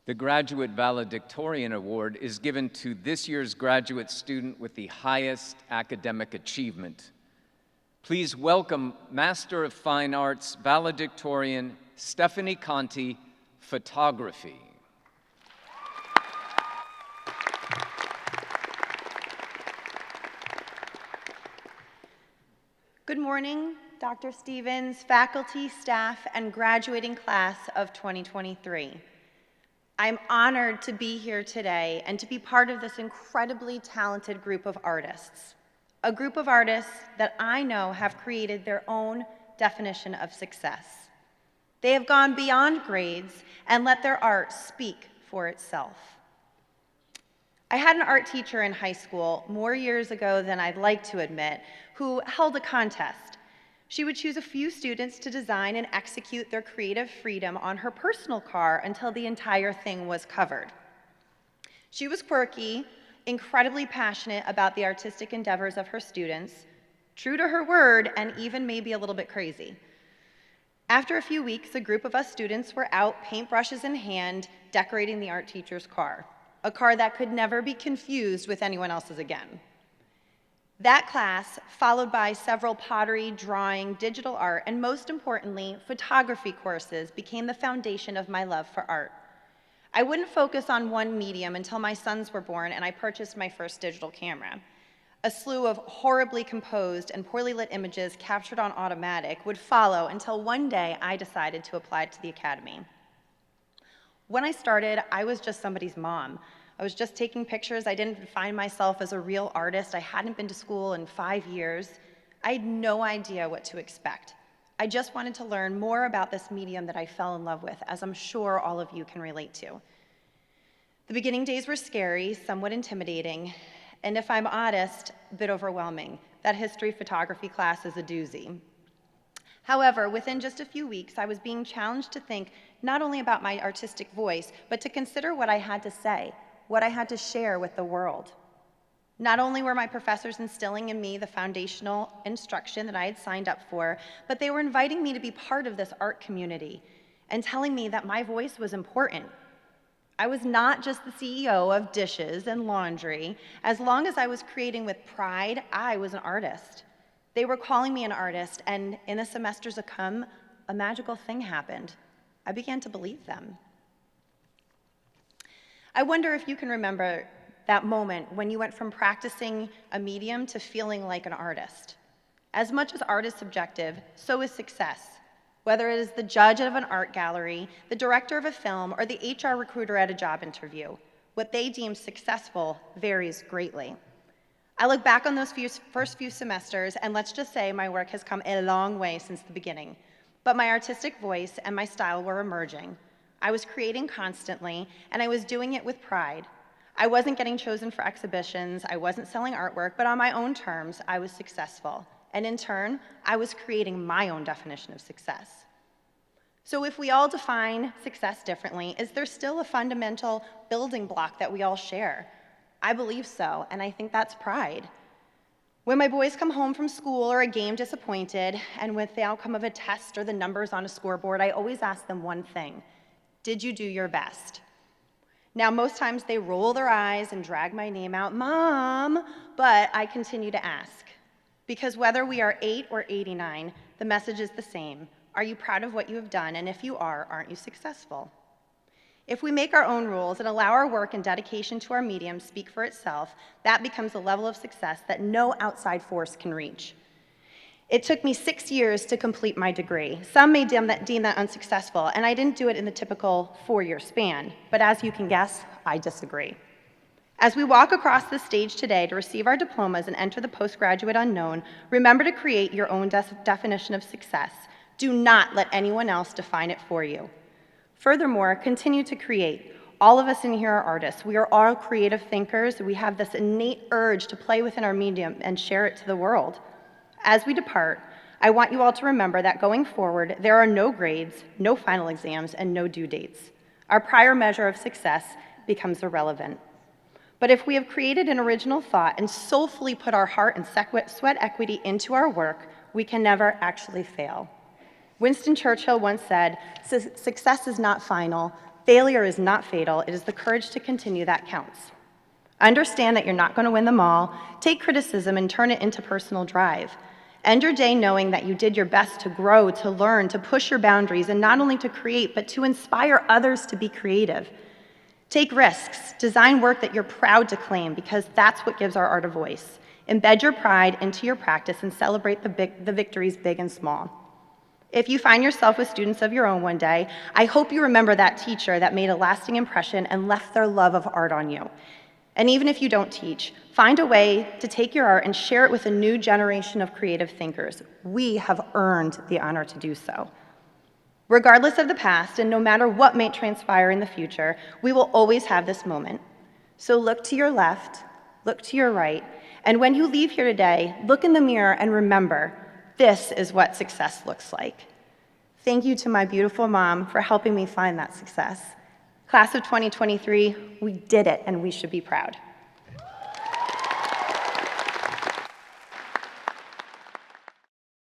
The Graduate Valedictorian Award is given to this year's graduate student with the highest academic achievement. Please welcome Master of Fine Arts Valedictorian Stephanie Conti, Photography. Good morning, Dr. Stevens, faculty, staff, and graduating class of 2023. I'm honored to be here today and to be part of this incredibly talented group of artists. A group of artists that I know have created their own definition of success. They have gone beyond grades and let their art speak for itself. I had an art teacher in high school more years ago than I'd like to admit, who held a contest. She would choose a few students to design and execute their creative freedom on her personal car until the entire thing was covered. She was quirky, incredibly passionate about the artistic endeavors of her students, true to her word, and even maybe a little bit crazy. After a few weeks, a group of us students were out, paintbrushes in hand, decorating the art teacher's car, a car that could never be confused with anyone else's again. That class, followed by several pottery, drawing, digital art, and most importantly, photography courses, became the foundation of my love for art. I wouldn't focus on one medium until my sons were born and I purchased my first digital camera. A slew of horribly composed and poorly lit images captured on automatic would follow until one day I decided to apply to the academy. When I started, I was just somebody's mom. I was just taking pictures. I didn't find myself as a real artist. I hadn't been to school in 5 years. I had no idea what to expect. I just wanted to learn more about this medium that I fell in love with, as I'm sure all of you can relate to. The beginning days were scary, somewhat intimidating, and if I'm honest, a bit overwhelming. That history photography class is a doozy. However, within just a few weeks, I was being challenged to think not only about my artistic voice, but to consider what I had to say, what I had to share with the world. Not only were my professors instilling in me the foundational instruction that I had signed up for, but they were inviting me to be part of this art community and telling me that my voice was important. I was not just the CEO of dishes and laundry. As long as I was creating with pride, I was an artist. They were calling me an artist, and in the semesters to come, a magical thing happened. I began to believe them. I wonder if you can remember that moment when you went from practicing a medium to feeling like an artist. As much as art is subjective, so is success. Whether it is the judge of an art gallery, the director of a film, or the HR recruiter at a job interview, what they deem successful varies greatly. I look back on those first few semesters, and let's just say my work has come a long way since the beginning. But my artistic voice and my style were emerging. I was creating constantly, and I was doing it with pride. I wasn't getting chosen for exhibitions, I wasn't selling artwork, but on my own terms, I was successful. And in turn, I was creating my own definition of success. So if we all define success differently, is there still a fundamental building block that we all share? I believe so, and I think that's pride. When my boys come home from school or a game disappointed, and with the outcome of a test or the numbers on a scoreboard, I always ask them one thing: did you do your best? Now, most times they roll their eyes and drag my name out, Mom, but I continue to ask. Because whether we are 8 or 89, the message is the same. Are you proud of what you have done? And if you are, aren't you successful? If we make our own rules and allow our work and dedication to our medium speak for itself, that becomes a level of success that no outside force can reach. It took me 6 years to complete my degree. Some may deem that unsuccessful, and I didn't do it in the typical 4-year span. But as you can guess, I disagree. As we walk across the stage today to receive our diplomas and enter the postgraduate unknown, remember to create your own definition of success. Do not let anyone else define it for you. Furthermore, continue to create. All of us in here are artists. We are all creative thinkers. We have this innate urge to play within our medium and share it to the world. As we depart, I want you all to remember that going forward, there are no grades, no final exams, and no due dates. Our prior measure of success becomes irrelevant. But if we have created an original thought and soulfully put our heart and sweat equity into our work, we can never actually fail. Winston Churchill once said, "Success is not final, Failure is not fatal. It is the courage to continue that counts. Understand that you're not going to win them all. Take criticism and turn it into personal drive. End your day knowing that you did your best to grow, to learn, to push your boundaries, and not only to create, but to inspire others to be creative. Take risks. Design work that you're proud to claim, because that's what gives our art a voice. Embed your pride into your practice and celebrate the victories big and small. If you find yourself with students of your own one day, I hope you remember that teacher that made a lasting impression and left their love of art on you. And even if you don't teach, find a way to take your art and share it with a new generation of creative thinkers. We have earned the honor to do so. Regardless of the past, and no matter what may transpire in the future, we will always have this moment. So look to your left, look to your right, and when you leave here today, look in the mirror and remember, this is what success looks like. Thank you to my beautiful mom for helping me find that success. Class of 2023, we did it, and we should be proud.